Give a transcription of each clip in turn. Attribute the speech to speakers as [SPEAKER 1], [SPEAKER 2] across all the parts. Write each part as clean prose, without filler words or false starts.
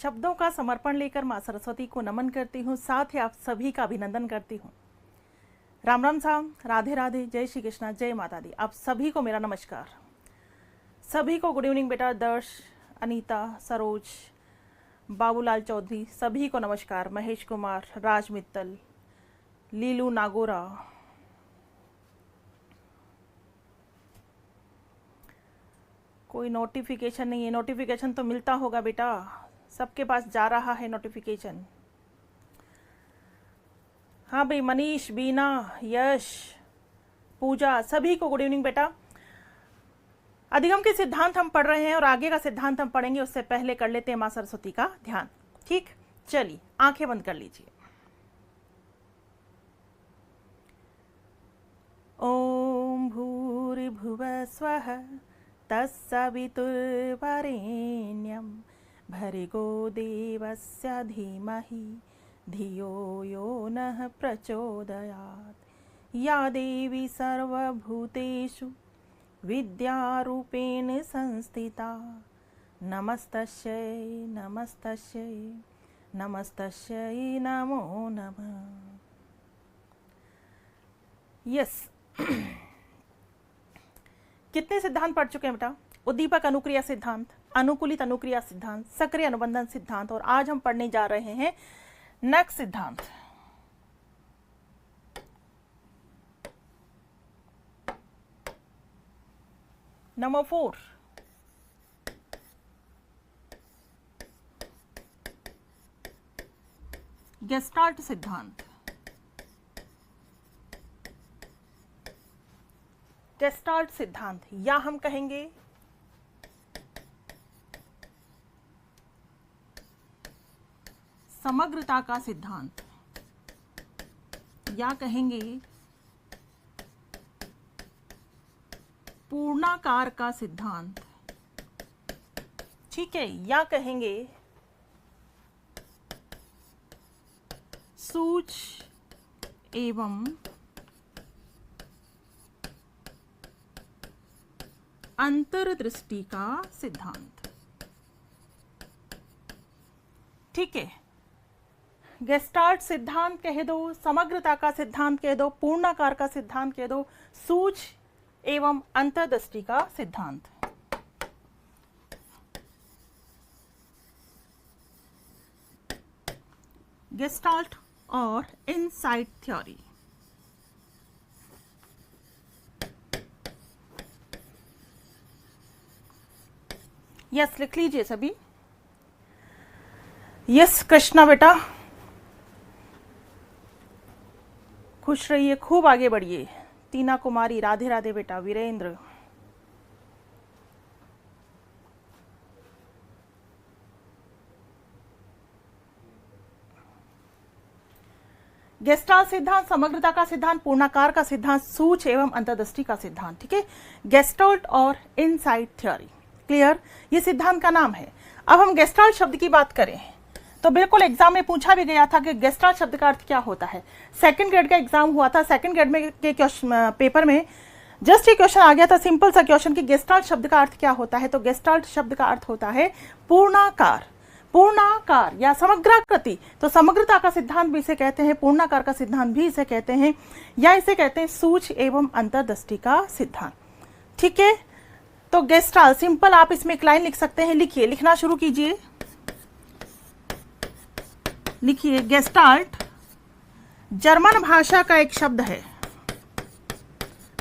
[SPEAKER 1] शब्दों का समर्पण लेकर माँ सरस्वती को नमन करती हूँ, साथ ही आप सभी का अभिनंदन करती हूँ। राम राम साम, राधे राधे, जय श्री कृष्णा, जय माता दी। आप सभी को मेरा नमस्कार। सभी को गुड इवनिंग बेटा। दर्श, अनीता, सरोज, बाबूलाल चौधरी, सभी को नमस्कार। महेश कुमार, राज मित्तल, लीलू नागोरा, कोई नोटिफिकेशन नहीं है। नोटिफिकेशन तो मिलता होगा बेटा, सबके पास जा रहा है नोटिफिकेशन। हाँ भाई, मनीष, बीना, यश, पूजा, सभी को गुड इवनिंग बेटा। अधिगम के सिद्धांत हम पढ़ रहे हैं और आगे का सिद्धांत हम पढ़ेंगे, उससे पहले कर लेते हैं माँ सरस्वती का ध्यान। ठीक, चलिए आंखें बंद कर लीजिए। ओम भूर्भुवः स्वः तत्सवितुर्वरेण्यं भर्गो देवस्य धीमहि धियो यो नः प्रचोदयात्। या देवी सर्वभूतेषु विद्यारूपेण संस्थिता नमस्तस्यै नमस्तस्यै नमस्तस्यै नमो नमः। यस कितने सिद्धांत पढ़ चुके हैं बेटा? उद्दीपक अनुक्रिया सिद्धांत, अनुकूलित अनुक्रिया सिद्धांत, सक्रिय अनुबंधन सिद्धांत, और आज हम पढ़ने जा रहे हैं नेक्स्ट सिद्धांत। नंबर 4, गेस्टाल्ट सिद्धांत। गेस्टाल्ट सिद्धांत या हम कहेंगे समग्रता का सिद्धांत, या कहेंगे पूर्णाकार का सिद्धांत। ठीक है, या कहेंगे सूक्ष्म एवं अंतर्दृष्टि का सिद्धांत। ठीक है, गेस्टाल्ट सिद्धांत कह दो, समग्रता का सिद्धांत कह दो, पूर्णाकार का सिद्धांत कह दो, सूक्ष्म एवं अंतर्दृष्टि का सिद्धांत। गेस्टाल्ट और इनसाइट थ्योरी। यस लिख लीजिए सभी। यस कृष्णा बेटा, खुश रहिए, खूब आगे बढ़िए। टीना कुमारी, राधे राधे बेटा। वीरेंद्र, गेस्टाल्ट सिद्धांत, समग्रता का सिद्धांत, पूर्णाकार का सिद्धांत, सूक्ष्म एवं अंतर्दृष्टि का सिद्धांत। ठीक है, गेस्टाल्ट और इनसाइट थ्योरी। क्लियर, ये सिद्धांत का नाम है। अब हम गेस्टाल्ट शब्द की बात करें तो बिल्कुल एग्जाम में पूछा भी गया था कि गेस्टाल्ट शब्द का अर्थ क्या होता है। सेकंड ग्रेड का एग्जाम हुआ था, सेकंड ग्रेड में के क्वेश्चन पेपर में जस्ट ये क्वेश्चन आ गया था, सिंपल सा क्वेश्चन कि गेस्टाल्ट शब्द का अर्थ क्या होता है। तो गेस्टाल्ट शब्द का अर्थ होता है पूर्णाकार, पूर्णाकार या समग्राकृति। तो समग्रता का सिद्धांत भी इसे कहते हैं, पूर्णाकार का सिद्धांत भी इसे कहते हैं, या इसे कहते हैं सूक्ष्म एवं अंतर्दृष्टि का सिद्धांत। ठीक है, तो गेस्टाल्ट सिंपल आप इसमें एक लाइन लिख सकते हैं। लिखिए, लिखना शुरू कीजिए। लिखिए, गेस्टाल्ट जर्मन भाषा का एक शब्द है।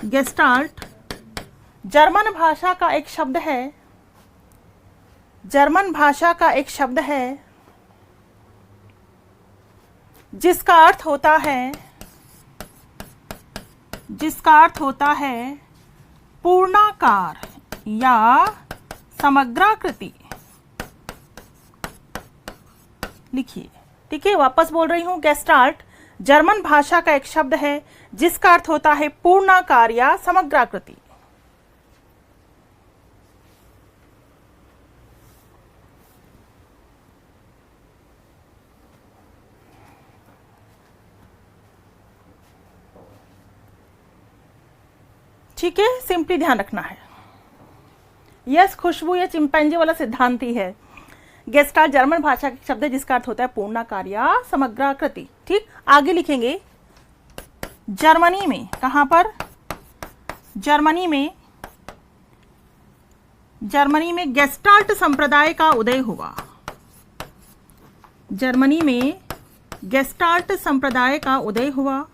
[SPEAKER 1] गेस्टाल्ट जर्मन भाषा का एक शब्द है, जर्मन भाषा का एक शब्द है जिसका अर्थ होता है, जिसका अर्थ होता है पूर्णाकार या समग्राकृति। लिखिए, ठीक है, वापस बोल रही हूं। गेस्टाल्ट जर्मन भाषा का एक शब्द है जिसका अर्थ होता है पूर्णाकार या समग्राकृति। ठीक है, सिंपली ध्यान रखना है। यस खुशबू, ये चिंपैंजी वाला सिद्धांत ही है। गेस्टाल्ट जर्मन भाषा का शब्द है जिसका अर्थ होता है पूर्णाकार या समग्राकृति। ठीक, आगे लिखेंगे जर्मनी में, कहां पर, जर्मनी में गेस्टाल्ट संप्रदाय का उदय हुआ। जर्मनी में गेस्टाल्ट संप्रदाय का उदय हुआ।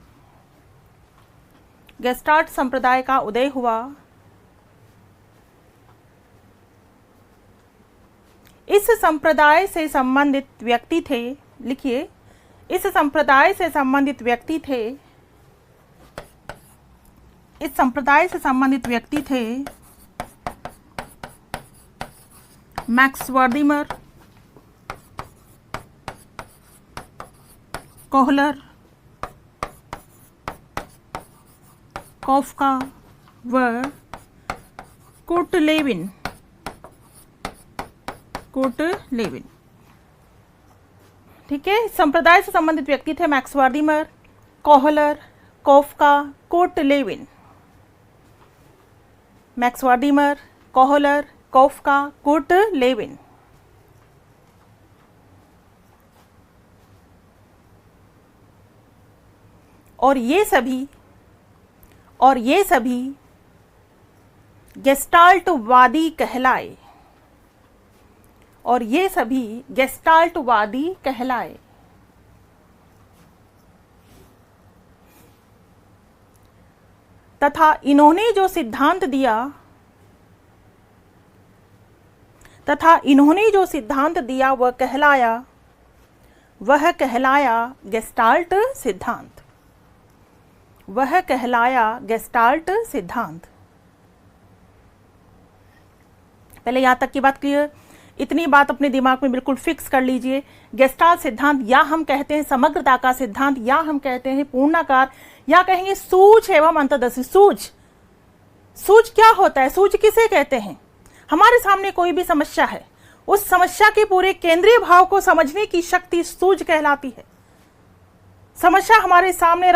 [SPEAKER 1] गेस्टाल्ट संप्रदाय का उदय हुआ। इस संप्रदाय से संबंधित व्यक्ति थे, लिखिए, इस संप्रदाय से संबंधित व्यक्ति थे, इस संप्रदाय से संबंधित व्यक्ति थे मैक्स वर्दिमर, कोहलर, कॉफका व कोटलेविन। ठीक है, संप्रदाय से संबंधित व्यक्ति थे Max Wertheimer, Kohler, Koffka, Kurt Lewin. Max Wertheimer, Kohler, Koffka, Kurt Lewin. और ये सभी गेस्टाल्टवादी कहलाए। और ये सभी गेस्टाल्टवादी कहलाए। तथा इन्होंने जो सिद्धांत दिया वह कहलाया गेस्टाल्ट सिद्धांत। वह कहलाया गेस्टाल्ट सिद्धांत। पहले यहां तक की बात क्लियर? इतनी बात अपने दिमाग में बिल्कुल फिक्स कर लीजिए। गेस्टाल्ट सिद्धांत या हम कहते हैं समग्रता का सिद्धांत, या हम कहते हैं पूर्णाकार, या कहेंगे सूझ एवं अंतर्दृष्टि। सूझ क्या होता है? सूझ किसे कहते हैं? हमारे सामने कोई भी समस्या है, उस समस्या के पूरे केंद्रीय भाव को समझने की शक्ति सूझ कहलाती है। समस्या हमारे सामने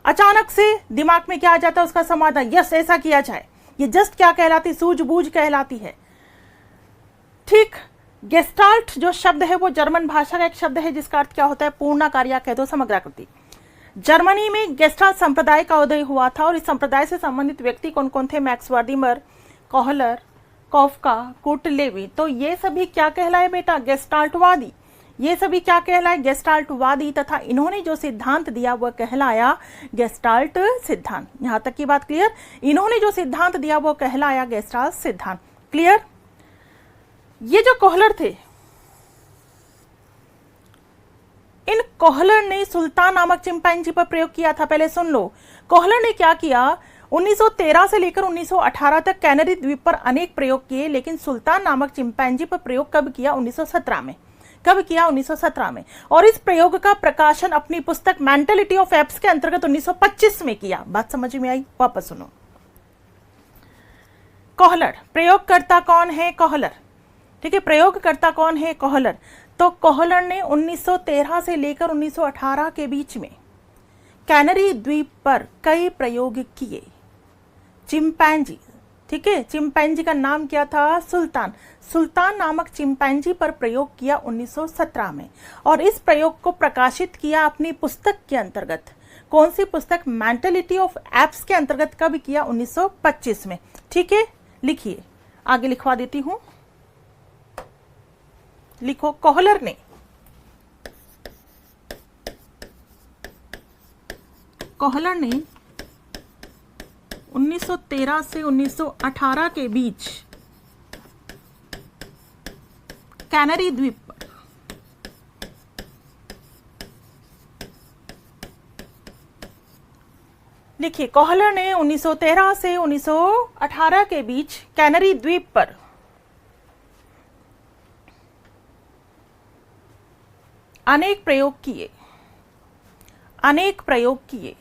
[SPEAKER 1] अचानक से दिमाग में क्या आ जाता है, उसका समाधान, यस ऐसा किया जाए, ये जस्ट क्या कहलाती? सूझबूझ कहलाती है। ठीक, गेस्टाल्ट जो शब्द है वो जर्मन भाषा का एक शब्द है जिसका अर्थ क्या होता है? पूर्णाकार या कह दो समग्राकृति। जर्मनी में गेस्टाल्ट संप्रदाय का उदय हुआ था और इस संप्रदाय से संबंधित व्यक्ति कौन कौन थे? Max Wertheimer, Kohler, Koffka, Kurt Lewin. तो ये सभी क्या कहलाए बेटा? गेस्टाल्टवादी। ये सभी क्या कहलाए? गेस्टाल्टवादी। तथा इन्होंने जो सिद्धांत दिया वह कहलाया गेस्टाल्ट सिद्धांत। यहां तक की बात क्लियर? इन्होंने जो सिद्धांत दिया वो कहलाया गेस्टाल्ट सिद्धांत। क्लियर? ये जो कोहलर थे, इन कोहलर ने सुल्तान नामक चिंपैंजी पर प्रयोग किया था। पहले सुन लो, कोहलर ने क्या किया? 1913 से लेकर 1918 तक कैनरी द्वीप पर अनेक प्रयोग किए, लेकिन सुल्तान नामक चिंपैंजी पर प्रयोग कब किया? 1917 में। कब किया? 1917 में। और इस प्रयोग का प्रकाशन अपनी पुस्तक मेंटालिटी ऑफ एप्स के अंतर्गत 1925 में किया। बात समझ में आई? वापस सुनो। कोहलर, प्रयोगकर्ता कौन है? कोहलर। ठीक है, प्रयोगकर्ता कौन है? कोहलर। तो कोहलर ने 1913 से लेकर 1918 के बीच में कैनरी द्वीप पर कई प्रयोग किए। चिंपैंजी, ठीक है, चिंपैंजी का नाम क्या था? सुल्तान नामक चिंपैंजी पर प्रयोग किया 1917 में, और इस प्रयोग को प्रकाशित किया अपनी पुस्तक के अंतर्गत। कौन सी पुस्तक? मेंटालिटी ऑफ एप्स के अंतर्गत। कब किया? 1925 में। ठीक है, लिखिए, आगे लिखवा देती हूं। लिखो, कोहलर ने 1913 से 1918 के बीच कैनरी द्वीप पर लिखिए, कोहलर ने 1913 से 1918 के बीच कैनरी द्वीप पर अनेक प्रयोग किए। अनेक प्रयोग किए।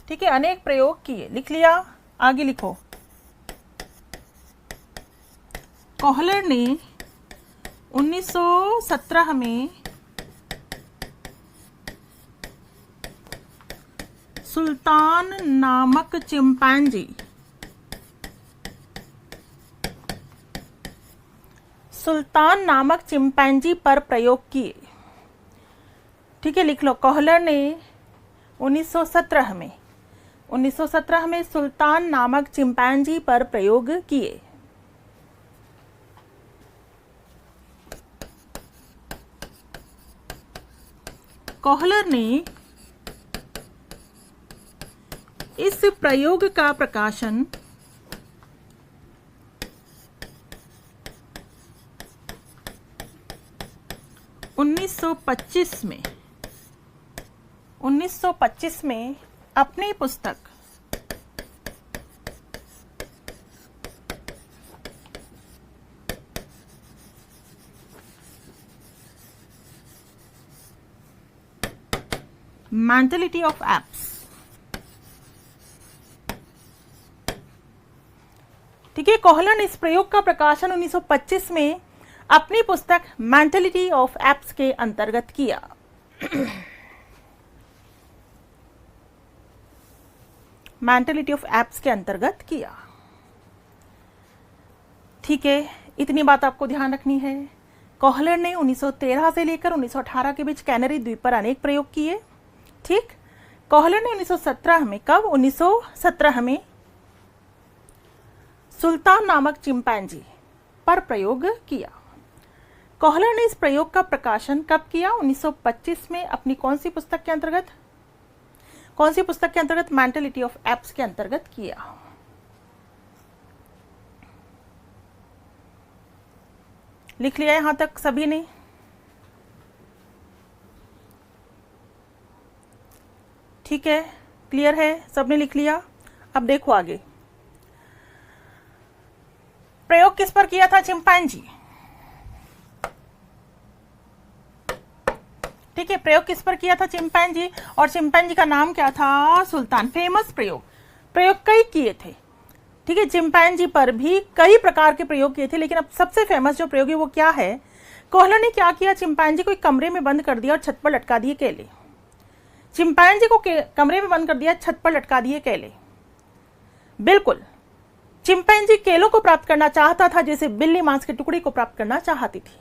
[SPEAKER 1] ठीक है, अनेक प्रयोग किए। लिख लिया? आगे लिखो। कोहलर ने 1917 में सुल्तान नामक चिंपैंजी पर प्रयोग किए। ठीक है, लिख लो। कोहलर ने 1917 में सुल्तान नामक चिंपैंजी पर प्रयोग किए। कोहलर ने इस प्रयोग का प्रकाशन 1925 में अपनी पुस्तक मेंटालिटी ऑफ एप्स, ठीक है, कोहलर ने इस प्रयोग का प्रकाशन 1925 में अपनी पुस्तक मेंटालिटी ऑफ एप्स के अंतर्गत किया। मेंटालिटी ऑफ एप्स के अंतर्गत किया। ठीक है, इतनी बात आपको ध्यान रखनी है। कोहलर ने 1913 से लेकर 1918 के बीच कैनरी द्वीप पर अनेक प्रयोग किए। ठीक, कोहलर ने 1917 में, कब? 1917 में सुल्तान नामक चिंपैंजी पर प्रयोग किया। कोहलर ने इस प्रयोग का प्रकाशन कब किया? 1925 में अपनी कौन सी पुस्तक के अंतर्गत? मेंटालिटी ऑफ एप्स के अंतर्गत किया। लिख लिया यहां तक सभी ने? ठीक है, क्लियर है, सबने लिख लिया। अब देखो आगे, प्रयोग किस पर किया था? चिंपैंजी। ठीक है, प्रयोग किस पर किया था? चिंपैंजी। और चिंपैंजी का नाम क्या था? सुल्तान। फेमस प्रयोग कई किए थे। ठीक है, चिंपैंजी पर भी कई प्रकार के प्रयोग किए थे, लेकिन अब सबसे फेमस जो प्रयोग है वो क्या है? कोहलर ने क्या किया? चिंपैंजी को एक कमरे में बंद कर दिया और छत पर लटका दिए केले। चिंपैंजी को कमरे में बंद कर दिया, छत पर लटका दिए केले। बिल्कुल, चिंपैंजी केलों को प्राप्त करना चाहता था जैसे बिल्ली मांस के टुकड़े को प्राप्त करना चाहती थी।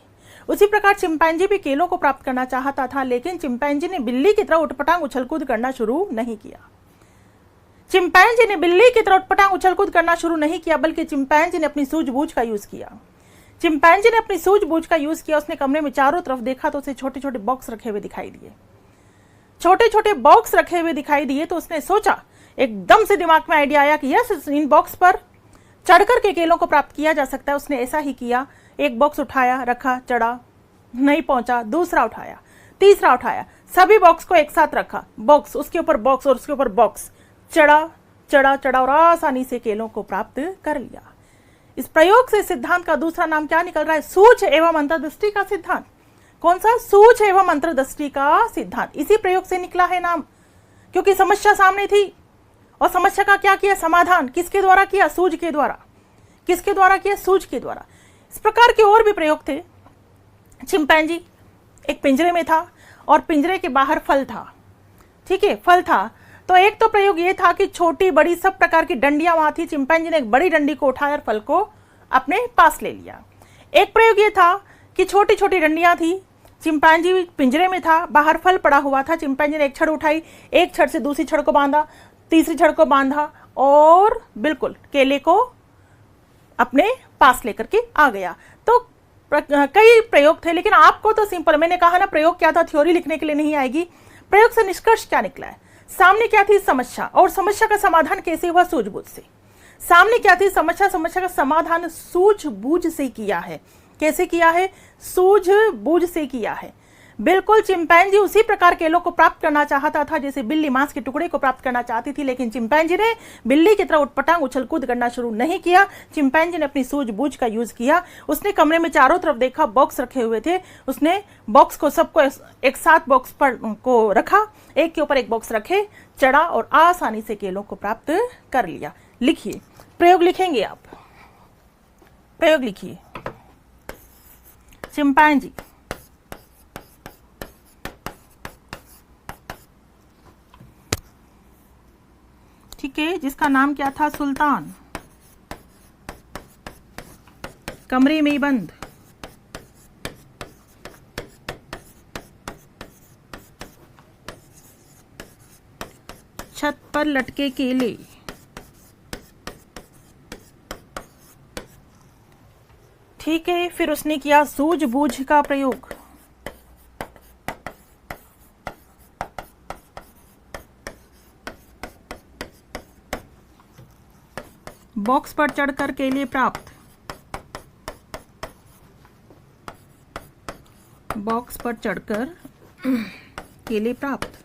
[SPEAKER 1] उसी प्रकार चिंपैंजी भी केलों को प्राप्त करना चाहता था, लेकिन चिंपैंजी ने बिल्ली की तरह उठपटांग उछलकूद करना शुरू नहीं किया। चिंपैंजी ने बिल्ली की तरह उठपटांग उछलकूद करना शुरू नहीं किया, बल्कि चिंपैंजी ने अपनी सूझबूझ का यूज किया। चिंपैंजी ने अपनी सूझबूझ का यूज किया। उसने कमरे में चारों तरफ देखा तो उसे छोटे छोटे बॉक्स रखे हुए दिखाई दिए। छोटे छोटे बॉक्स रखे हुए दिखाई दिए तो उसने सोचा, एकदम से दिमाग में आइडिया आया कि यस, इन बॉक्स पर चढ़कर के केलों को प्राप्त किया जा सकता है। उसने ऐसा ही किया। एक बॉक्स उठाया, रखा, चढ़ा, नहीं पहुंचा, दूसरा उठाया, तीसरा उठाया, सभी बॉक्स को एक साथ रखा, बॉक्स उसके ऊपर बॉक्स और उसके ऊपर बॉक्स, चढ़ा और आसानी से केलों को प्राप्त कर लिया। इस प्रयोग से सिद्धांत का दूसरा नाम क्या निकल रहा है? सूझ एवं अंतर्दृष्टि का सिद्धांत। कौन सा? सूझ एवं अंतर्दृष्टि का सिद्धांत। इसी प्रयोग से निकला है नाम, क्योंकि समस्या सामने थी और समस्या का क्या किया? समाधान। किसके द्वारा किया? सूझ के द्वारा। किसके द्वारा किया? सूझ के द्वारा। इस प्रकार के और भी प्रयोग थे। चिंपैंजी एक पिंजरे में था और पिंजरे के बाहर फल था। ठीक है, फल था। तो एक तो प्रयोग ये था कि छोटी बड़ी सब प्रकार की डंडियां वहां थी। चिंपैंजी ने एक बड़ी डंडी को उठाया और फल को अपने पास ले लिया। एक प्रयोग ये था कि छोटी छोटी डंडियां थी, चिंपैंजी पिंजरे में था, बाहर फल पड़ा हुआ था। चिंपैंजी ने एक छड़ उठाई, एक छड़ से दूसरी छड़ को बांधा, तीसरी छड़ को बांधा और बिल्कुल केले को अपने पास लेकर के आ गया। तो कई प्रयोग थे, लेकिन आपको तो सिंपल, मैंने कहा ना प्रयोग क्या था, थ्योरी लिखने के लिए नहीं आएगी। प्रयोग से निष्कर्ष क्या निकला है? सामने क्या थी? समस्या। और समस्या का समाधान कैसे हुआ? सूझबूझ से। सामने क्या थी? समस्या का समाधान सूझबूझ से किया है। कैसे किया है? सूझबूझ से किया है। बिल्कुल, चिंपैंजी उसी प्रकार केलों को प्राप्त करना चाहता था जैसे बिल्ली मांस के टुकड़े को प्राप्त करना चाहती थी, लेकिन चिंपैंजी ने बिल्ली की तरह उठपटांग उछलकूद करना शुरू नहीं किया। चिंपैंजी ने अपनी सूझबूझ का यूज किया। उसने कमरे में चारों तरफ देखा, बॉक्स रखे हुए थे। उसने बॉक्स को सबको एक साथ बॉक्स पर को रखा, एक के ऊपर एक बॉक्स रखे, चढ़ा और आसानी से केलों को प्राप्त कर लिया। लिखिए, प्रयोग लिखेंगे आप, प्रयोग लिखिए। चिंपैंजी ठीक है, जिसका नाम क्या था? सुल्तान। कमरे में बंद। छत पर लटके केले। ठीक है, फिर उसने किया सूझबूझ का प्रयोग। बॉक्स पर चढ़कर केले प्राप्त। बॉक्स पर चढ़कर केले प्राप्त।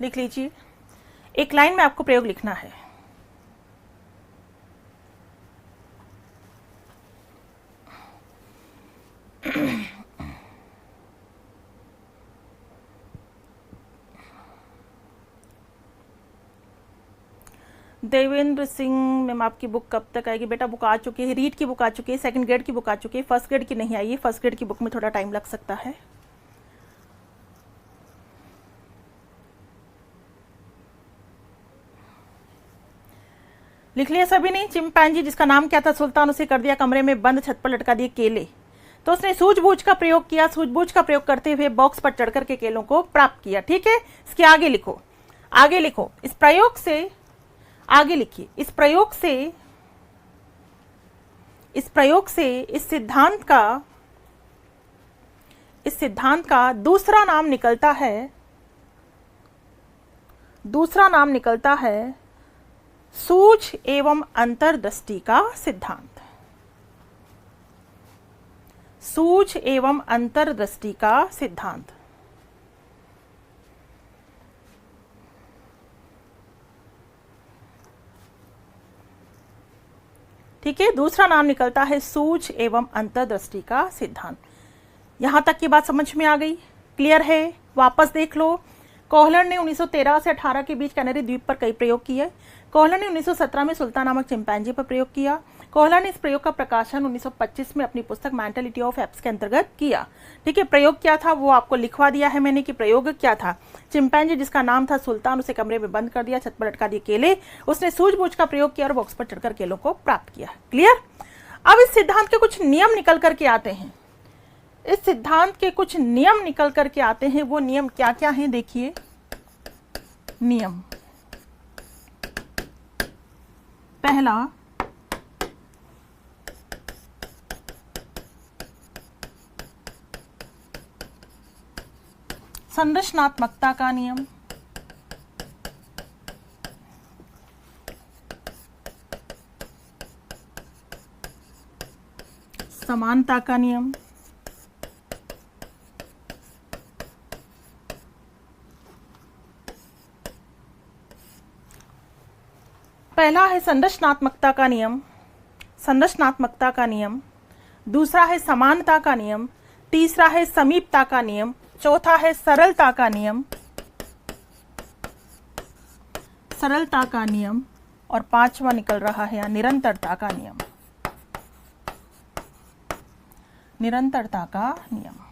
[SPEAKER 1] लिख लीजिए। एक लाइन में आपको प्रयोग लिखना है। देवेंद्र सिंह मैम, आपकी बुक कब तक आएगी? बेटा बुक आ चुकी है, रीड की बुक आ चुकी है, सेकंड ग्रेड की बुक आ चुकी है, फर्स्ट ग्रेड की नहीं आई है। फर्स्ट ग्रेड की बुक में थोड़ा टाइम लग सकता है। लिख लिया सभी ने? चिंपैंजी जिसका नाम क्या था? सुल्तान, उसे कर दिया कमरे में बंद, छत पर लटका दिए केले। तो उसने सूझबूझ का प्रयोग किया। सूझबूझ का प्रयोग करते हुए बॉक्स पर चढ़कर के केलों को प्राप्त किया। ठीक है, इसके आगे लिखो, आगे लिखो। इस प्रयोग से आगे लिखिए। इस प्रयोग से इस सिद्धांत का दूसरा नाम निकलता है सूझ एवं अंतर्दृष्टि का सिद्धांत। सूझ एवं अंतर्दृष्टि का सिद्धांत। ठीक है, दूसरा नाम निकलता है सूझ एवं अंतर्दृष्टि का सिद्धांत। यहां तक की बात समझ में आ गई? क्लियर है? वापस देख लो। कोहलर ने 1913 से 18 के बीच कैनरी द्वीप पर कई प्रयोग किए। कोहलर ने 1917 में सुल्तान नामक चिंपैंजी पर प्रयोग किया। कोहलर ने इस प्रयोग का प्रकाशन 1925 में अपनी पुस्तक मेंटालिटी ऑफ एप्स के अंतर्गत किया। ठीक है, प्रयोग क्या था वो आपको लिखवा दिया है मैंने कि प्रयोग क्या था। चिंपैंजी जिसका नाम था सुल्तान, उसे कमरे में बंद कर दिया, छत पर लटका दिए केले। उसने सूझबूझ का प्रयोग किया और बॉक्स पर चढ़कर केलों को प्राप्त किया। क्लियर? अब इस सिद्धांत के कुछ नियम निकल करके आते हैं। इस सिद्धांत के कुछ नियम निकल करके आते हैं। वो नियम क्या क्या हैं देखिए। नियम पहला, संरचनात्मकता का नियम। समानता का नियम। पहला है संरचनात्मकता का नियम। संरचनात्मकता का नियम। दूसरा है समानता का नियम। तीसरा है समीपता का नियम। चौथा है सरलता का नियम। सरलता का नियम। और पांचवा निकल रहा है निरंतरता का नियम। निरंतरता का नियम।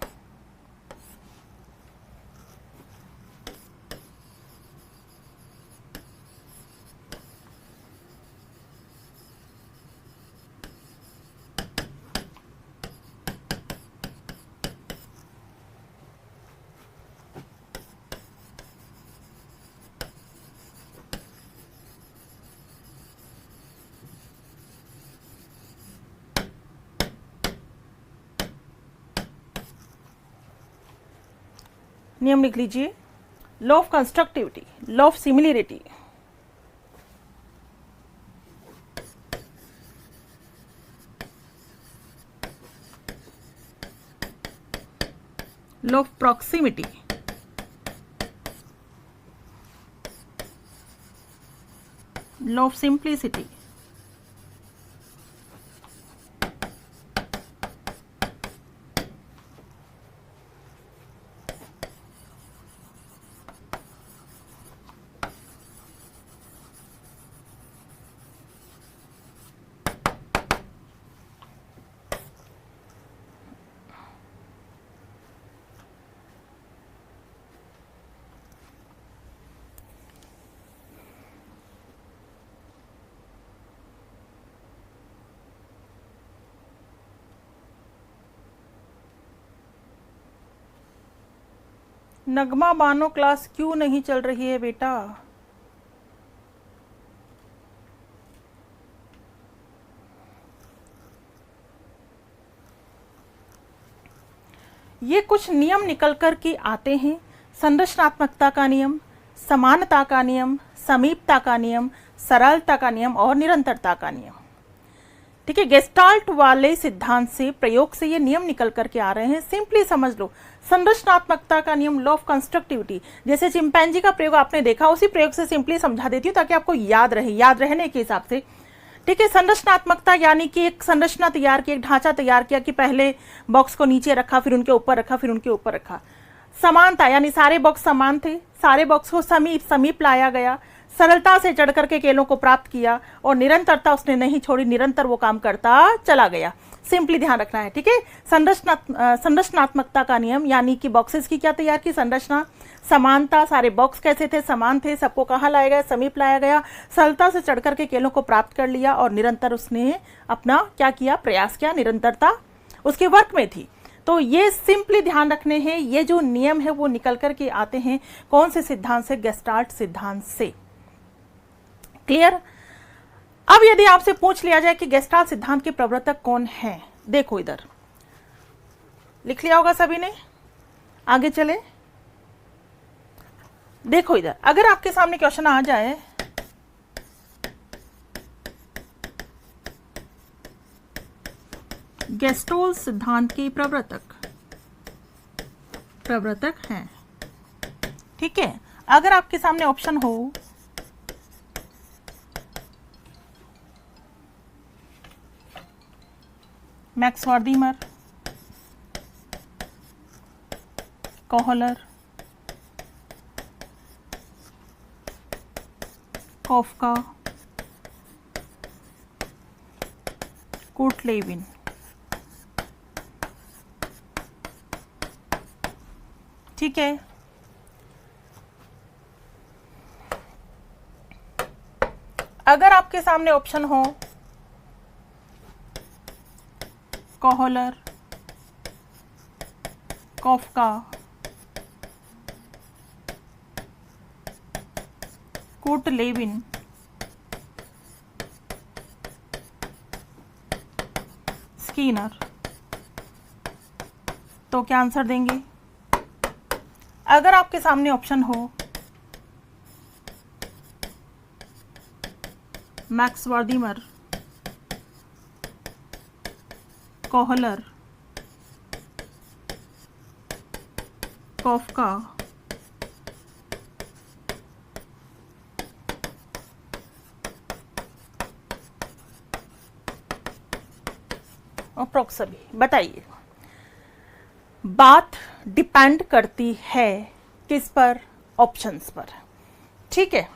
[SPEAKER 1] नियम लिख लीजिए। Law of constructivity, law of similarity, law of proximity, law of simplicity, Nagma Bano class क्यों नहीं चल रही है बेटा? ये कुछ नियम निकल कर के आते हैं, संरचनात्मकता का नियम, समानता का नियम, समीपता का नियम, सरलता का नियम और निरंतरता का नियम। ठीक है, गेस्टाल्ट वाले सिद्धांत से, प्रयोग से ये नियम निकल करके आ रहे हैं। सिंपली समझ लो, संरचनात्मकता का नियम, लॉ ऑफ कंस्ट्रक्टिविटी, जैसे चिंपैंजी का प्रयोग आपने देखा, उसी प्रयोग से सिंपली समझा देती हूँ ताकि आपको याद रहे, याद रहने के हिसाब से। ठीक है, संरचनात्मकता यानी कि एक संरचना तैयार की, एक ढांचा तैयार किया कि पहले बॉक्स को नीचे रखा, फिर उनके ऊपर रखा, फिर उनके ऊपर रखा। समानता यानी सारे बॉक्स समान थे, सारे बॉक्स को समीप लाया गया, सरलता से चढ़ करके केलों को प्राप्त किया, और निरंतरता उसने नहीं छोड़ी, निरंतर वो काम करता चला गया। सिंपली ध्यान रखना है। ठीक है, संरचनात्मकता का नियम यानी कि बॉक्सेस की क्या तैयार की, संरचना। समानता, सारे बॉक्स कैसे थे, समान थे, सबको कहाँ लाया गया, समीप लाया गया, सरलता से चढ़ करके केलों को प्राप्त कर लिया, और निरंतर उसने अपना क्या किया, प्रयास किया, निरंतरता उसके वर्क में थी। तो ये सिंपली ध्यान रखने हैं, ये जो नियम है वो निकल करके आते हैं कौन से सिद्धांत से, गेस्टाल्ट सिद्धांत से। क्लियर? अब यदि आपसे पूछ लिया जाए कि गेस्टाल्ट सिद्धांत के प्रवर्तक कौन हैं, देखो इधर लिख लिया होगा सभी ने, आगे चले। देखो इधर, अगर आपके सामने क्वेश्चन आ जाए, गेस्टाल्ट सिद्धांत के प्रवर्तक हैं। ठीक है, अगर आपके सामने ऑप्शन हो मैक्स वर्दीमर, कोहलर, कॉफका, कूट-लेविन, ठीक है, अगर आपके सामने ऑप्शन हो कोहलर, कॉफका, कूट-लेविन, स्कीनर, तो क्या आंसर देंगे? अगर आपके सामने ऑप्शन हो मैक्स वर्दीमर, कोहलर, कॉफका, अप्रोक्सली, बताइए। बात डिपेंड करती है किस पर? ऑप्शंस पर। ठीक है,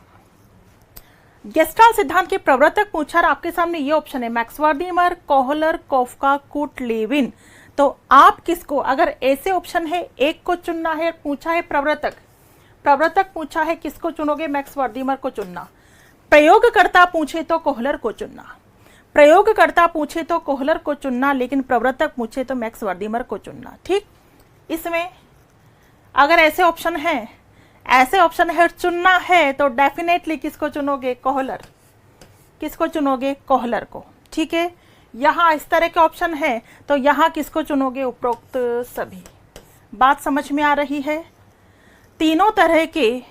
[SPEAKER 1] गेस्टाल्ट सिद्धांत के प्रवर्तक पूछा, आपके सामने ये ऑप्शन है मैक्स वर्दीमर, कोहलर, कॉफका, कूट-लेविन। तो आप किसको, अगर ऐसे ऑप्शन है एक को चुनना है, पूछा है प्रवर्तक पूछा है, किसको चुनोगे? मैक्स वर्दीमर को चुनना। प्रयोगकर्ता पूछे तो कोहलर को चुनना, प्रयोगकर्ता पूछे तो कोहलर को चुनना, लेकिन प्रवर्तक पूछे तो मैक्स वर्दीमर को चुनना। ठीक, इसमें अगर ऐसे ऑप्शन है चुनना है तो डेफिनेटली किसको चुनोगे? कोहलर। किसको चुनोगे? कोहलर को। ठीक है, यहां इस तरह के ऑप्शन है तो यहां किसको चुनोगे? उपरोक्त सभी। बात समझ में आ रही है? तीनों तरह के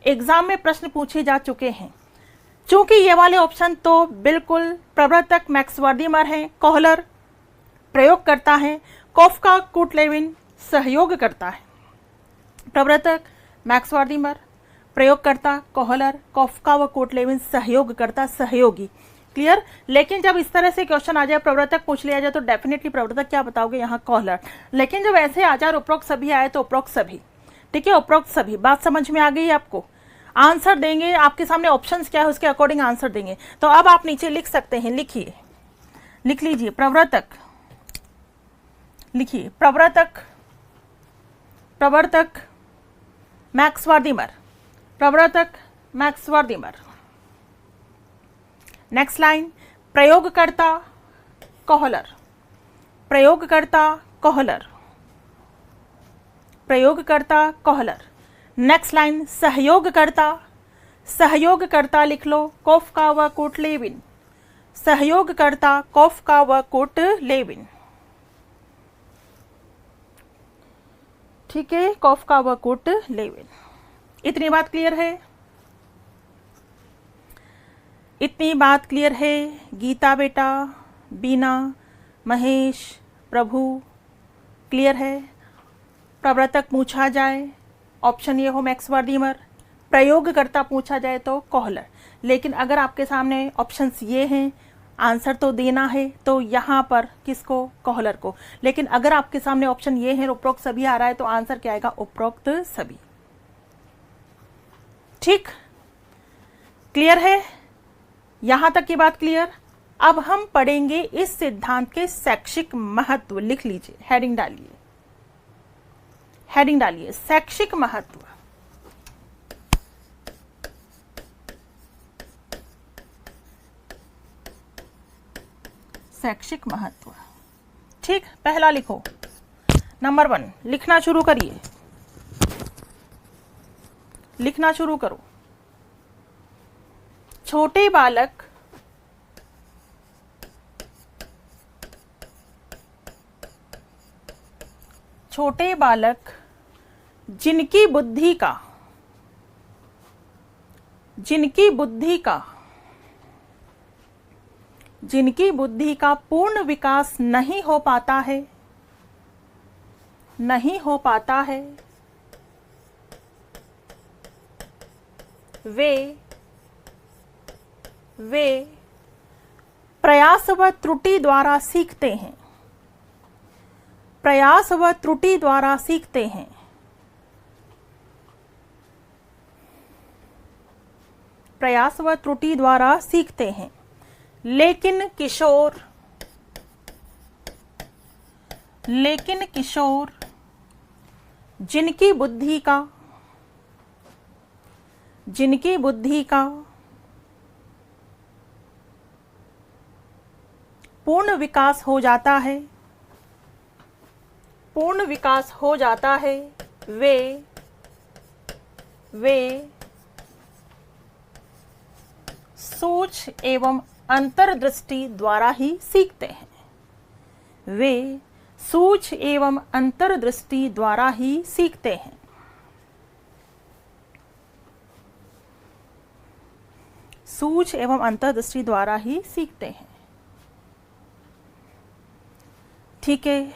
[SPEAKER 1] एग्जाम में प्रश्न पूछे जा चुके हैं। चूंकि ये वाले ऑप्शन तो बिल्कुल प्रवर्तक मैक्स वर्दीमर है, कोहलर प्रयोग करता है, कॉफका, कूट-लेविन सहयोग करता है। प्रवर्तक मैक्स वर्दीमर, प्रयोगकर्ता कोहलर, कॉफका व कूट-लेविन सहयोग करता, सहयोगी। क्लियर? लेकिन जब इस तरह से क्वेश्चन आ जाए, प्रवर्तक पूछ लिया जाए तो डेफिनेटली प्रवर्तक क्या बताओगे? यहाँ कोहलर। लेकिन जब ऐसे आ जाए उपरोक्त सभी आए तो उपरोक्त सभी। ठीक है, उपरोक्त सभी। बात समझ में आ गई आपको? आंसर देंगे, आपके सामने ऑप्शंस क्या है उसके अकॉर्डिंग आंसर देंगे। तो अब आप नीचे लिख सकते हैं, लिखिए, लिख लीजिए प्रवर्तक, लिखिए प्रवर्तक मैक्स वर्दीमर, प्रवर्तक मैक्स वर्दीमर। नेक्स्ट लाइन, प्रयोगकर्ता कोहलर, प्रयोगकर्ता कोहलर, प्रयोगकर्ता कॉहलर। नेक्स्ट लाइन सहयोगकर्ता, सहयोगकर्ता लिख लो कोफ्का व कोटलेविन, सहयोगकर्ता कोफ्का व कोटलेविन। ठीक है, कोफ्का व कोटलेविन। इतनी बात क्लियर है? इतनी बात क्लियर है? गीता बेटा, बीना, महेश, प्रभु, क्लियर है? प्रवर्तक पूछा जाए ऑप्शन ये हो मैक्स वर्दीमर, प्रयोगकर्ता पूछा जाए तो कॉहलर। लेकिन अगर आपके सामने ऑप्शंस ये हैं, आंसर तो देना है, तो यहाँ पर किसको? कॉहलर को। लेकिन अगर आपके सामने ऑप्शन ये है उपरोक्त सभी आ रहा है, तो आंसर क्या आएगा? उपरोक्त सभी। ठीक, क्लियर है? यहां तक की बात क्लियर? अब हम पढ़ेंगे इस सिद्धांत के शैक्षिक महत्व। लिख लीजिए, हेडिंग डालिए, हेडिंग डालिए शैक्षिक महत्व। शैक्षिक महत्व। ठीक, पहला लिखो, नंबर 1 लिखना शुरू करिए, लिखना शुरू करो। छोटे बालक जिनकी बुद्धि का पूर्ण विकास नहीं हो पाता है, वे प्रयास व त्रुटि द्वारा सीखते हैं, प्रयास व त्रुटि द्वारा सीखते हैं। प्रयास व त्रुटि द्वारा सीखते हैं। लेकिन किशोर जिनकी बुद्धि का पूर्ण विकास हो जाता है, वे सोच एवं अंतर्दृष्टि द्वारा ही सीखते हैं। वे सूझ एवं अंतर्दृष्टि द्वारा ही सीखते हैं। सूझ एवं अंतर्दृष्टि द्वारा ही सीखते हैं। ठीक है,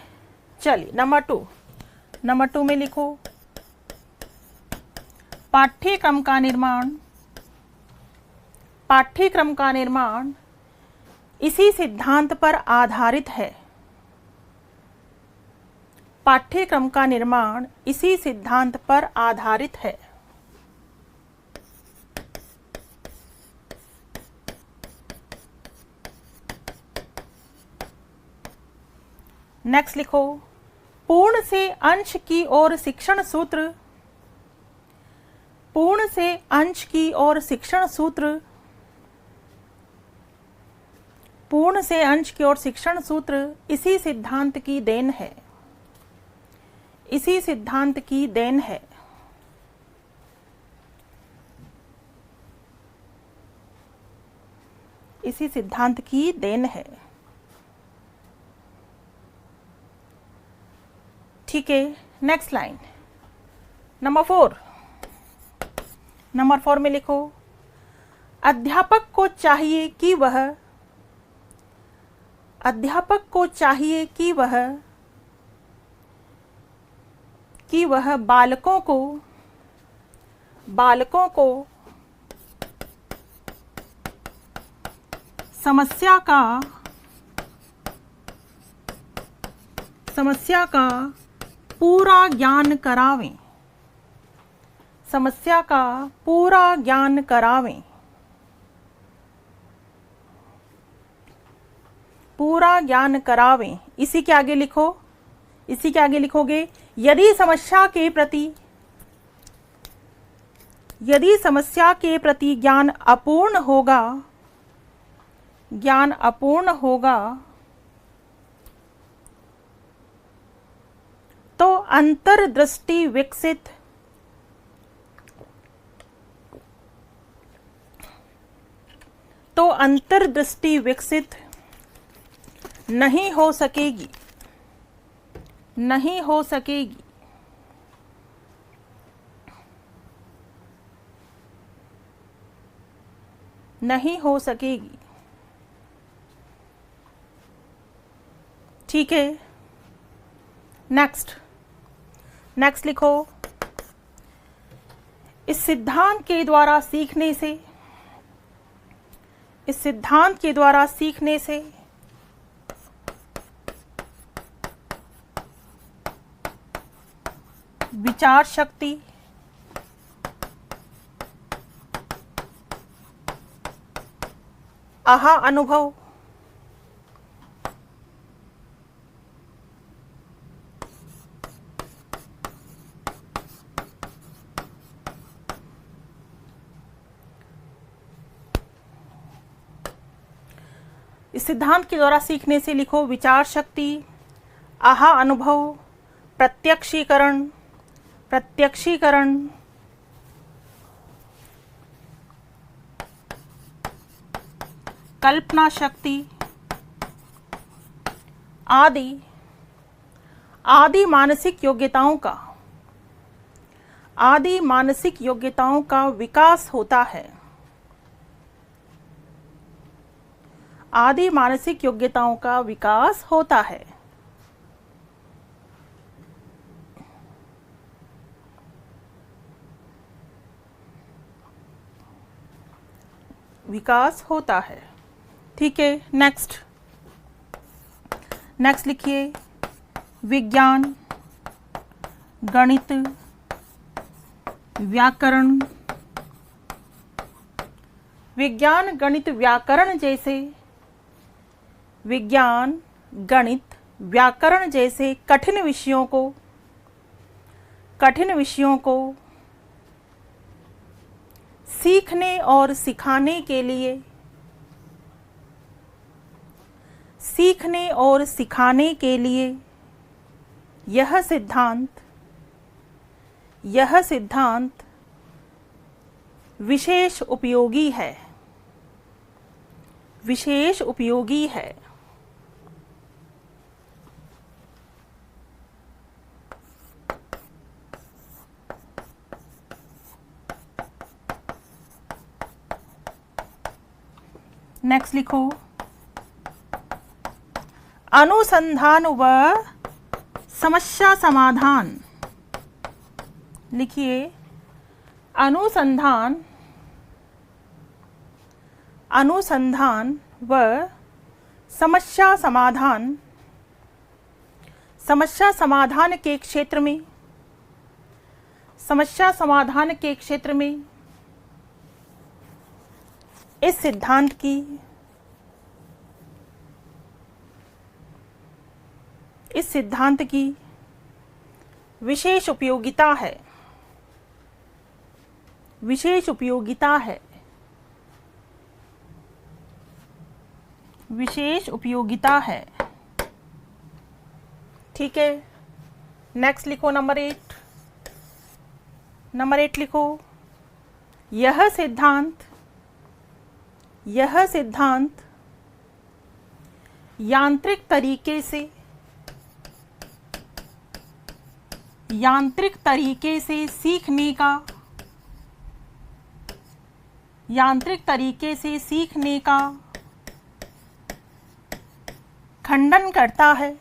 [SPEAKER 1] चलिए नंबर 2 में लिखो पाठ्यक्रम का निर्माण इसी सिद्धांत पर आधारित है। पाठ्यक्रम का निर्माण इसी सिद्धांत पर आधारित है। नेक्स्ट लिखो पूर्ण से अंश की ओर शिक्षण सूत्र। पूर्ण से अंश की ओर शिक्षण सूत्र। पूर्ण से अंश की ओर शिक्षण सूत्र इसी सिद्धांत की देन है। इसी सिद्धांत की देन है। इसी सिद्धांत की देन है। ठीक है, नेक्स्ट लाइन नंबर 4। नंबर 4 में लिखो अध्यापक को चाहिए कि वह बालकों को समस्या का पूरा ज्ञान करावें। समस्या का पूरा ज्ञान करावें। पूरा ज्ञान करावें। इसी के आगे लिखो, इसी के आगे लिखोगे यदि समस्या के प्रति ज्ञान अपूर्ण होगा तो अंतर्दृष्टि विकसित नहीं हो सकेगी, नहीं हो सकेगी। नहीं हो सकेगी। ठीक है, नेक्स्ट लिखो। इस सिद्धांत के द्वारा सीखने से विचार शक्ति, आहा अनुभव, इस सिद्धांत के द्वारा सीखने से लिखो विचार शक्ति, आहा अनुभव, प्रत्यक्षीकरण, कल्पना शक्ति आदि मानसिक योग्यताओं का विकास होता है। आदि मानसिक योग्यताओं का विकास होता है। विकास होता है। ठीक है, नेक्स्ट लिखिए विज्ञान, गणित, व्याकरण। विज्ञान, गणित, व्याकरण जैसे कठिन विषयों को सीखने और सिखाने के लिए यह सिद्धांत विशेष उपयोगी है। नेक्स्ट लिखो अनुसंधान व समस्या समाधान। लिखिए अनुसंधान व समस्या समाधान के क्षेत्र में इस सिद्धांत की विशेष उपयोगिता है। ठीक है, नेक्स्ट लिखो नंबर 8 लिखो यह सिद्धांत यांत्रिक तरीके से सीखने का खंडन करता है।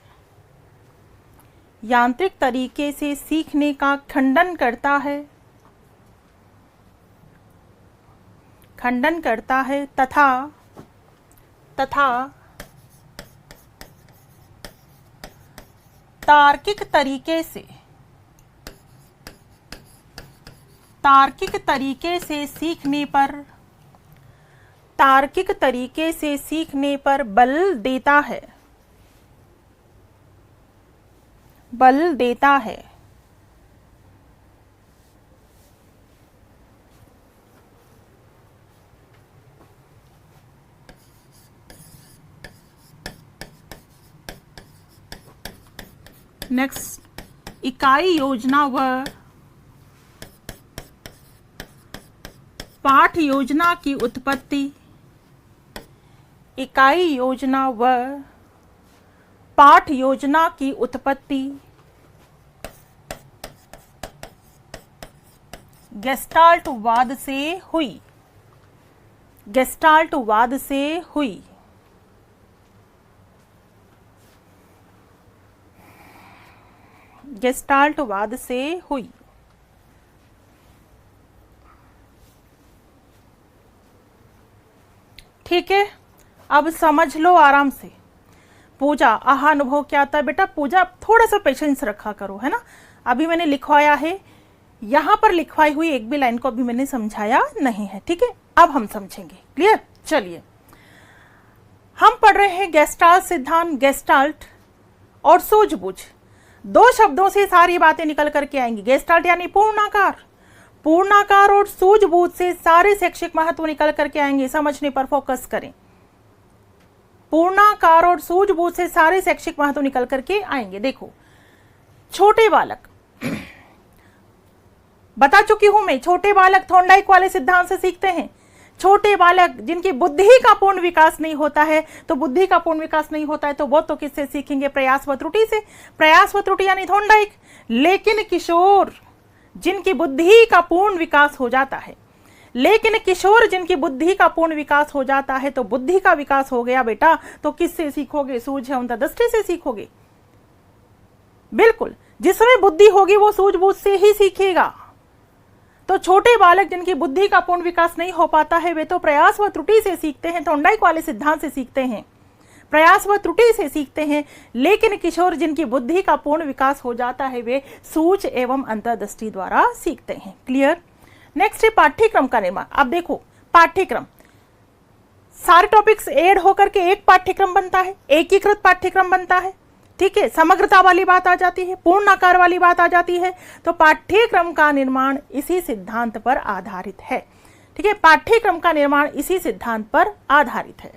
[SPEAKER 1] यांत्रिक तरीके से सीखने का खंडन करता है तथा तार्किक तरीके से सीखने पर बल देता है। नेक्स्ट इकाई योजना व पाठ योजना की उत्पत्ति, इकाई योजना व पाठ योजना की उत्पत्ति गेस्टाल्टवाद से हुई, गेस्टाल्टवाद से हुई। गेस्टाल्टवाद से हुई। ठीक है, अब समझ लो आराम से। पूजा, आहा अनुभव क्या आता है बेटा? पूजा, थोड़ा सा पेशेंस रखा करो, है ना। अभी मैंने लिखवाया है, यहां पर लिखवाई हुई एक भी लाइन को अभी मैंने समझाया नहीं है। ठीक है, अब हम समझेंगे। क्लियर? चलिए, हम पढ़ रहे हैं गेस्टाल्ट सिद्धांत। गेस्टाल्ट और सूझबूझ, दो शब्दों से सारी बातें निकल करके आएंगी। गेस्टाल्ट यानी पूर्णाकार, पूर्णाकार और सूझबूझ से सारे शैक्षिक महत्व निकल करके आएंगे। समझने पर फोकस करें। पूर्णाकार और सूझबूझ से सारे शैक्षिक महत्व निकल करके आएंगे। देखो, छोटे बालक, बता चुकी हूं मैं, छोटे बालक थॉर्नडाइक वाले सिद्धांत से सीखते हैं। छोटे बालक जिनकी बुद्धि का पूर्ण विकास नहीं होता है, तो बुद्धि का पूर्ण विकास नहीं होता है तो वो तो किससे सीखेंगे? प्रयास व त्रुटि से। प्रयास व त्रुटि यानी थॉर्नडाइक। लेकिन किशोर जिनकी बुद्धि का पूर्ण विकास हो जाता है, लेकिन किशोर जिनकी बुद्धि का पूर्ण विकास हो जाता है, तो बुद्धि का विकास हो गया बेटा, तो किससे सीखोगे? सूझ एवं दृष्टि से सीखोगे। बिल्कुल, जिसमें बुद्धि होगी वो सूझबूझ से ही सीखेगा। तो छोटे बालक जिनकी बुद्धि का पूर्ण विकास नहीं हो पाता है, वे तो प्रयास व त्रुटि से सीखते हैं, थॉर्नडाइक वाले सिद्धांत से सीखते हैं, प्रयास व त्रुटि से सीखते हैं। लेकिन किशोर जिनकी बुद्धि का पूर्ण विकास हो जाता है, वे सूझ एवं अंतर्दृष्टि द्वारा सीखते हैं। क्लियर? नेक्स्ट है पाठ्यक्रम का निर्माण। अब देखो, पाठ्यक्रम, सारे टॉपिक्स ऐड होकर के एक पाठ्यक्रम बनता है, एकीकृत पाठ्यक्रम बनता है। ठीक है, समग्रता वाली बात आ जाती है, पूर्णाकार वाली बात आ जाती है। तो पाठ्यक्रम का निर्माण इसी सिद्धांत पर आधारित है। ठीक है, पाठ्यक्रम का निर्माण इसी सिद्धांत पर आधारित है।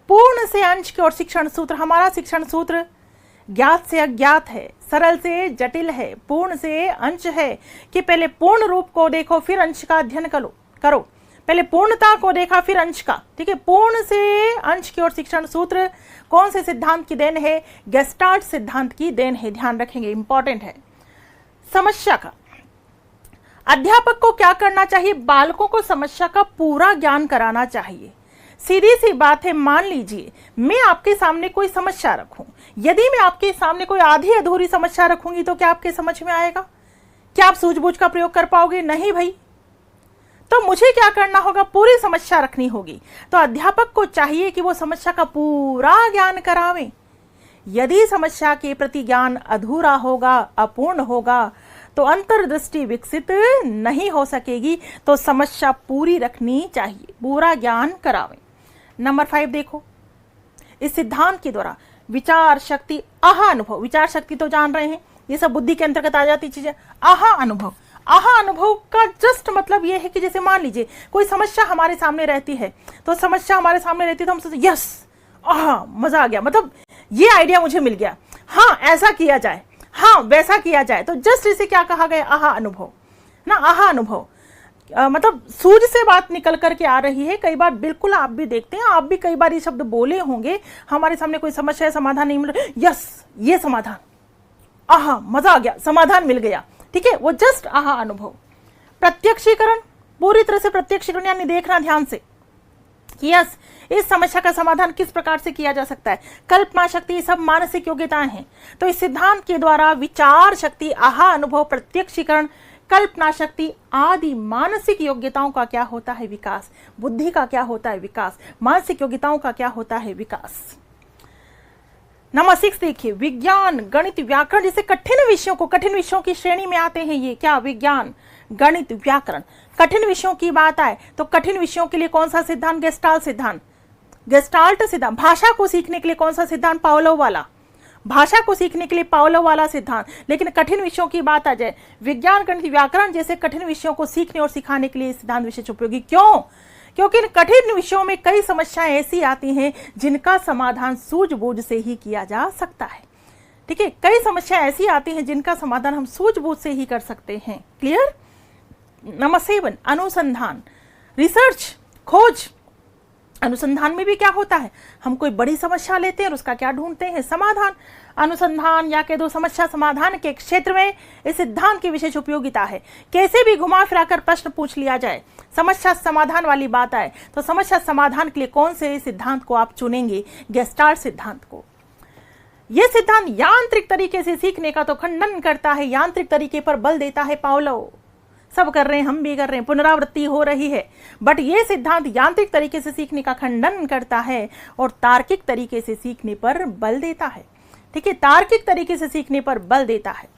[SPEAKER 1] पूर्ण से अंश की ओर शिक्षण सूत्र, हमारा शिक्षण सूत्र ज्ञात से अज्ञात है, सरल से जटिल है, पूर्ण से अंश है कि पहले पूर्ण रूप को देखो फिर अंश का अध्ययन करो। पहले पूर्णता को देखा फिर अंश का। ठीक है, पूर्ण से अंश की ओर शिक्षण सूत्र कौन से सिद्धांत की देन है? गेस्टाल्ट सिद्धांत की देन है। ध्यान रखेंगे, इंपॉर्टेंट है। समस्या का, अध्यापक को क्या करना चाहिए? बालकों को समस्या का पूरा ज्ञान कराना चाहिए। सीधी सी बात है, मान लीजिए मैं आपके सामने कोई समस्या रखूं, यदि मैं आपके सामने कोई आधी अधूरी समस्या रखूंगी तो क्या आपके समझ में आएगा? क्या आप सूझबूझ का प्रयोग कर पाओगे? नहीं भाई। तो मुझे क्या करना होगा? पूरी समस्या रखनी होगी। तो अध्यापक को चाहिए कि वो समस्या का पूरा ज्ञान करावे। यदि समस्या के प्रति ज्ञान अधूरा होगा, अपूर्ण होगा, तो अंतर्दृष्टि विकसित नहीं हो सकेगी। तो समस्या पूरी रखनी चाहिए, पूरा ज्ञान करावे। नंबर 5 देखो, इस सिद्धांत के द्वारा विचार शक्ति, आहा अनुभव, विचार शक्ति तो जान रहे हैं, ये सब बुद्धि के अंतर्गत आ जाती चीजें। आहा अनुभव, आहा अनुभव का जस्ट मतलब ये है कि जैसे मान लीजिए कोई समस्या हमारे सामने रहती है, तो समस्या हमारे सामने रहती है तो हम सोचते यस, आहा मजा आ गया, मतलब ये आइडिया मुझे मिल गया, हाँ ऐसा किया जाए, हाँ वैसा किया जाए। तो जस्ट इसे क्या कहा गया? आहा अनुभव ना। आहा अनुभव मतलब सूझ से बात निकल करके आ रही है। कई बार बिल्कुल आप भी देखते हैं, आप भी कई बार ये शब्द बोले होंगे, हमारे सामने कोई समस्या है, समाधान नहीं मिल रहा, यस ये समाधान, आहा मजा आ गया, समाधान मिल गया। ठीक है, वो जस्ट आहा अनुभव। प्रत्यक्षीकरण, पूरी तरह से प्रत्यक्षीकरण यानी देखना ध्यान से कि यस इस समस्या का समाधान किस प्रकार से किया जा सकता है। कल्पना शक्ति, सब मानसिक योग्यताएं हैं। तो इस सिद्धांत के द्वारा विचार शक्ति, आहा अनुभव, प्रत्यक्षीकरण, कल्पना शक्ति आदि मानसिक योग्यताओं का क्या होता है? विकास। बुद्धि का क्या होता है? विकास। मानसिक योग्यताओं का क्या होता है? विकास। नंबर 6 देखिए, विज्ञान, गणित, व्याकरण जैसे कठिन विषयों को, कठिन विषयों की श्रेणी में आते हैं ये क्या? विज्ञान, गणित, व्याकरण। कठिन विषयों की बात आए तो कठिन विषयों के लिए कौन सा सिद्धांत? गेस्टाल्ट सिद्धांत। गेस्टाल्ट सिद्धांत। भाषा को सीखने के लिए कौन सा सिद्धांत? पावलोव वाला। भाषा को सीखने के लिए पावलोव वाला सिद्धांत। लेकिन कठिन विषयों की बात आ जाए, विज्ञान, गणित, व्याकरण जैसे कठिन विषयों को सीखने और सिखाने के लिए सिद्धांत विशेष उपयोगी। क्यों? क्योंकि इन कठिन विषयों में कई समस्याएं ऐसी आती हैं जिनका समाधान सूझबूझ से ही किया जा सकता है। ठीक है, कई समस्या ऐसी आती हैं जिनका समाधान हम सूझबूझ से ही कर सकते हैं। क्लियर। नंबर 7, अनुसंधान, रिसर्च, खोज। अनुसंधान में भी क्या होता है, हम कोई बड़ी समस्या लेते हैं और उसका क्या ढूंढते हैं, समाधान। अनुसंधान या कह दो समस्या समाधान के क्षेत्र में इस सिद्धांत की विशेष उपयोगिता है। कैसे भी घुमा फिराकर प्रश्न पूछ लिया जाए, समस्या समाधान वाली बात आए तो समस्या समाधान के लिए कौन से सिद्धांत को आप चुनेंगे, गेस्टाल्ट सिद्धांत को। यह सिद्धांत यांत्रिक तरीके से सीखने का तो खंडन करता है, यांत्रिक तरीके पर बल देता है। पाउलो सब कर रहे हैं, हम भी कर रहे हैं, पुनरावृत्ति हो रही है, बट यह सिद्धांत यांत्रिक तरीके से सीखने का खंडन करता है और तार्किक तरीके से सीखने पर बल देता है। ठीक है, तार्किक तरीके से सीखने पर बल देता है।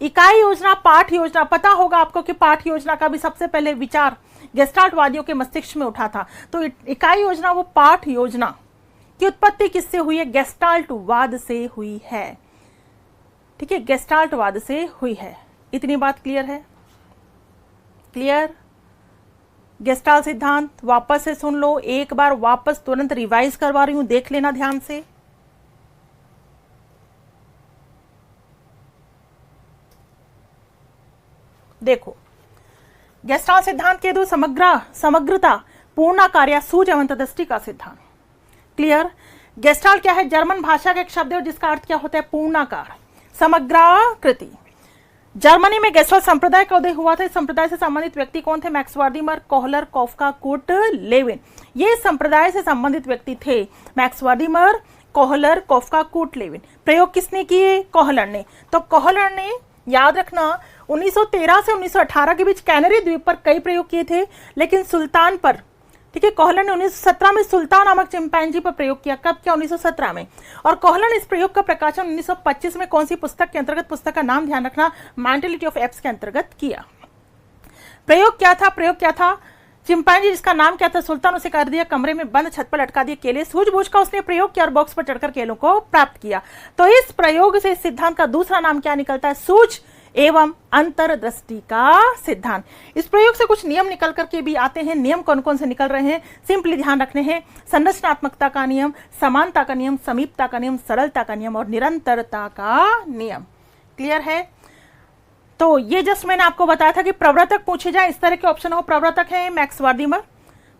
[SPEAKER 1] इकाई योजना, पाठ योजना, पता होगा आपको कि पाठ योजना का भी सबसे पहले विचार गेस्टाल्टवादियों के मस्तिष्क में उठा था। तो इकाई योजना, वो पाठ योजना की उत्पत्ति किससे हुई है, गेस्टाल्टवाद से हुई है। ठीक है, गेस्टाल्टवाद से हुई है। इतनी बात क्लियर है। क्लियर। गेस्टाल्ट सिद्धांत वापस से सुन लो, एक बार वापस तुरंत रिवाइज करवा रही हूं, देख लेना ध्यान से। देखो, गेस्टाल्ट सिद्धांत के दो समग्रता, पूर्णाकार या सूझ एवं अंतर्दृष्टि का सिद्धांत। क्लियर। गेस्टाल्ट क्या है, जर्मन भाषा का एक शब्द है जिसका अर्थ क्या होता है, पूर्णाकार, समग्राकृति। जर्मनी में गेस्टाल्ट संप्रदाय का उदय हुआ था। इस संप्रदाय से संबंधित व्यक्ति कौन थे, मैक्स वर्दीमर, कोहलर, काफ्का, कूट लेविन। ये संप्रदाय से संबंधित व्यक्ति थे, मैक्स वर्दीमर, कोहलर, काफ्का, कूट लेविन। प्रयोग किसने किए, कोहलर ने। तो कोहलर ने, याद रखना, 1913 से 1918 के बीच कैनरी द्वीप पर कई प्रयोग किए थे, लेकिन सुल्तान पर, ठीक है, कोहलर ने 1917 में सुल्तान नामक चिंपैंजी पर प्रयोग किया। कब किया, 1917 में। और कोहलर ने इस प्रयोग का प्रकाशन 1925 में कौन सी पुस्तक के अंतर्गत, पुस्तक का नाम ध्यान रखना, मेंटालिटी ऑफ एप्स के अंतर्गत किया। प्रयोग क्या था, चिंपैंजी जिसका नाम क्या था, सुल्तान, उसे कर दिया कमरे में बंद, छत पर लटका दिया केले। सूझबूझ का उसने प्रयोग किया और बॉक्स पर चढ़कर केलों को प्राप्त किया। तो इस प्रयोग से इस सिद्धांत का दूसरा नाम क्या निकलता है, सूझ एवं अंतर्दृष्टि का सिद्धांत। इस प्रयोग से कुछ नियम निकल करके भी आते हैं। नियम कौन कौन से निकल रहे हैं, सिंपली ध्यान रखने हैं। संरचनात्मकता का नियम, समानता का नियम, समीपता का नियम, सरलता का नियम और निरंतरता का नियम। क्लियर है। तो ये जस्ट मैंने आपको बताया था कि प्रवर्तक पूछे जाए, इस तरह के ऑप्शन हो। प्रवर्तक है मैक्स वर्दीमर,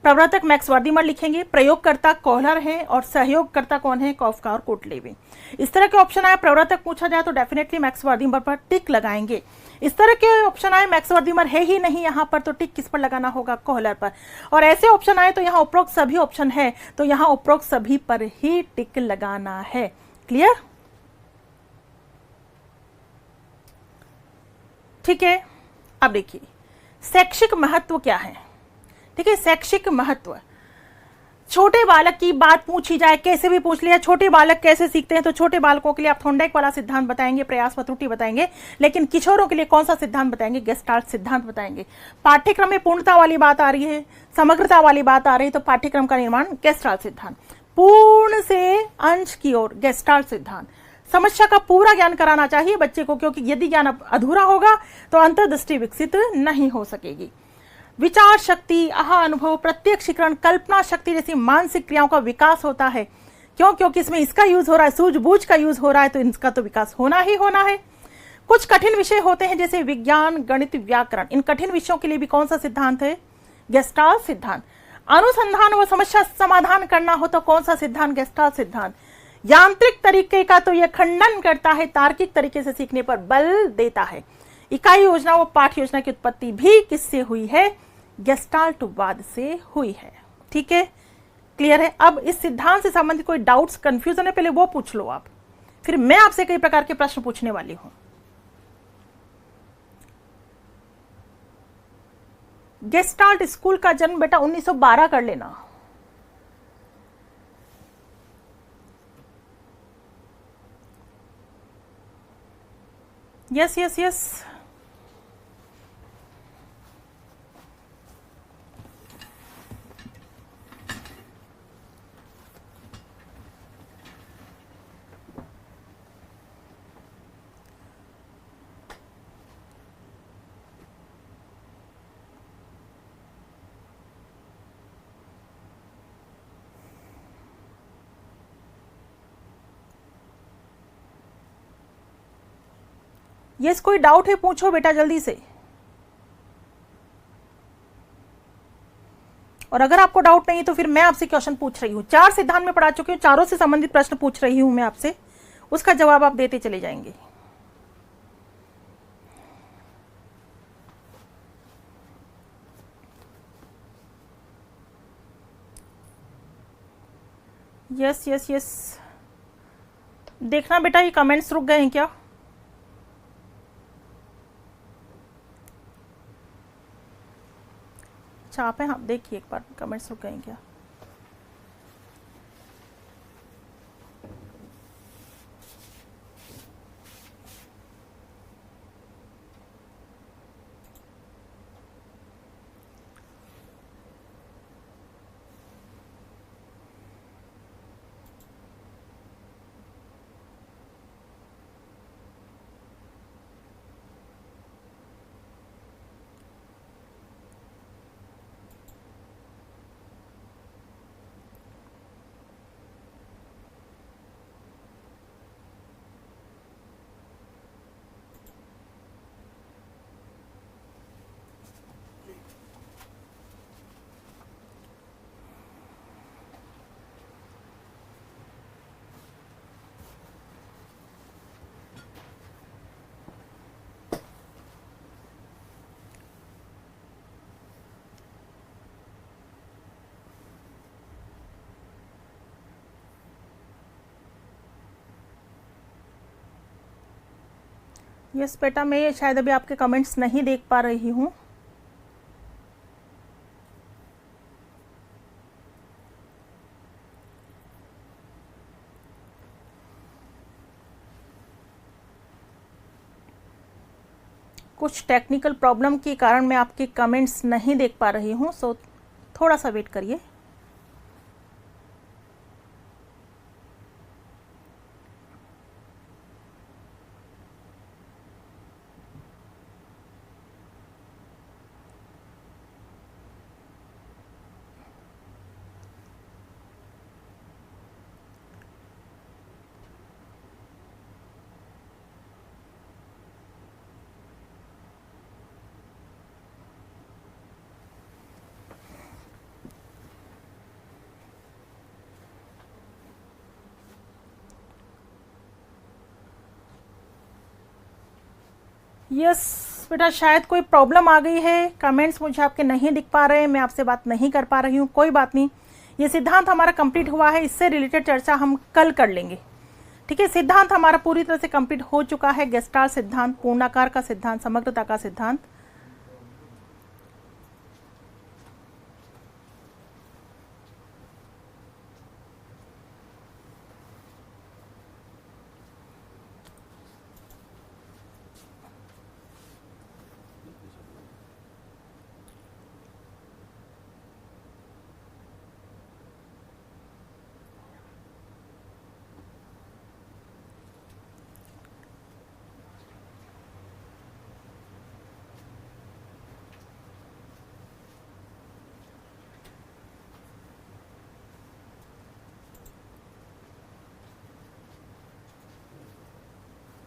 [SPEAKER 1] प्रवर्तक मैक्स वर्दीमर लिखेंगे, प्रयोगकर्ता कोहलर है और सहयोगकर्ता कौन है, काफ्का और कूट लेविन। इस तरह के ऑप्शन आए, प्रवर्तक पूछा जाए तो डेफिनेटली मैक्स वर्दीमर पर टिक लगाएंगे। इस तरह के ऑप्शन आए, मैक्स वर्दीमर है ही नहीं यहां पर, तो टिक किस पर लगाना होगा, कोहलर पर। और ऐसे ऑप्शन आए तो यहां उपरोक्त सभी ऑप्शन है, तो यहां उपरोक्त सभी पर ही टिक लगाना है। क्लियर। ठीक है, अब देखिए शैक्षिक महत्व क्या है। ठीक है, शैक्षिक महत्व, छोटे बालक की बात पूछी जाए, कैसे भी पूछ लिया, छोटे बालक कैसे सीखते हैं, तो छोटे बालकों के लिए आप थॉर्नडाइक वाला सिद्धांत बताएंगे, प्रयास व त्रुटि बताएंगे, लेकिन किशोरों के लिए कौन सा सिद्धांत बताएंगे, गेस्टाल्ट सिद्धांत बताएंगे। पाठ्यक्रम में पूर्णता वाली बात आ रही है, समग्रता वाली बात आ रही है, तो पाठ्यक्रम का निर्माण गेस्टाल्ट सिद्धांत। पूर्ण से अंश की ओर गेस्टाल्ट सिद्धांत। समस्या का पूरा ज्ञान कराना चाहिए बच्चे को, क्योंकि यदि ज्ञान अधूरा होगा तो अंतर्दृष्टि विकसित नहीं हो सकेगी। विचार शक्ति, आहा अनुभव, प्रत्यक्षीकरण, कल्पना शक्ति जैसी मानसिक क्रियाओं का विकास होता है। क्यों, क्योंकि इसमें इसका यूज हो रहा है, सूझबूझ का यूज हो रहा है, तो इनका तो विकास होना ही होना है। कुछ कठिन विषय होते हैं जैसे विज्ञान, गणित, व्याकरण। इन कठिन विषयों के लिए भी कौन सा सिद्धांत है, गेस्टाल्ट सिद्धांत। अनुसंधान व समस्या समाधान करना हो तो कौन सा सिद्धांत, गेस्टाल्ट सिद्धांत। यांत्रिक तरीके का तो यह खंडन करता है, तार्किक तरीके से सीखने पर बल देता है। इकाई योजना व पाठ योजना की उत्पत्ति भी किससे हुई है, गेस्टाल्टवाद से हुई है। ठीक है, क्लियर है। अब इस सिद्धांत से संबंधित कोई डाउट्स, कंफ्यूजन है, पहले वो पूछ लो आप, फिर मैं आपसे कई प्रकार के प्रश्न पूछने वाली हूं। गेस्टाल्ट स्कूल का जन्म बेटा 1912 कर लेना। यस यस यस, यस, कोई डाउट है पूछो बेटा जल्दी से। और अगर आपको डाउट नहीं तो फिर मैं आपसे क्वेश्चन पूछ रही हूँ। 4 सिद्धांत में पढ़ा चुकी हूँ, चारों से संबंधित प्रश्न पूछ रही हूँ मैं आपसे, उसका जवाब आप देते चले जाएंगे। यस यस यस, देखना बेटा ये कमेंट्स रुक गए हैं क्या? अच्छा आप हैं, हाँ देखिए एक बार कमेंट्स रुक गए हैं क्या? यस बेटा, मैं शायद अभी आपके कमेंट्स नहीं देख पा रही हूँ। कुछ टेक्निकल प्रॉब्लम के कारण मैं आपके कमेंट्स नहीं देख पा रही हूँ, सो थोड़ा सा वेट करिए। यस बेटा, शायद कोई प्रॉब्लम आ गई है, कमेंट्स मुझे आपके नहीं दिख पा रहे हैं, मैं आपसे बात नहीं कर पा रही हूँ। कोई बात नहीं, ये सिद्धांत हमारा कंप्लीट हुआ है, इससे रिलेटेड चर्चा हम कल कर लेंगे। ठीक है, सिद्धांत हमारा पूरी तरह से कंप्लीट हो चुका है। गेस्टाल्ट सिद्धांत, पूर्णाकार का सिद्धांत, समग्रता का सिद्धांत।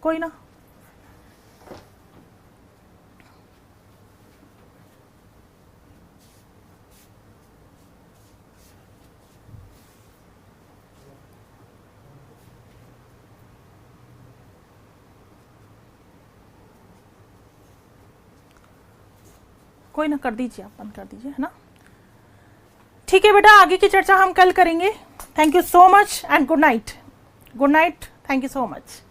[SPEAKER 1] कोई ना, कोई ना, कर दीजिए, आप बंद कर दीजिए, है ना। ठीक है बेटा, आगे की चर्चा हम कल करेंगे। Thank you so much and good night. Good night, thank you so much.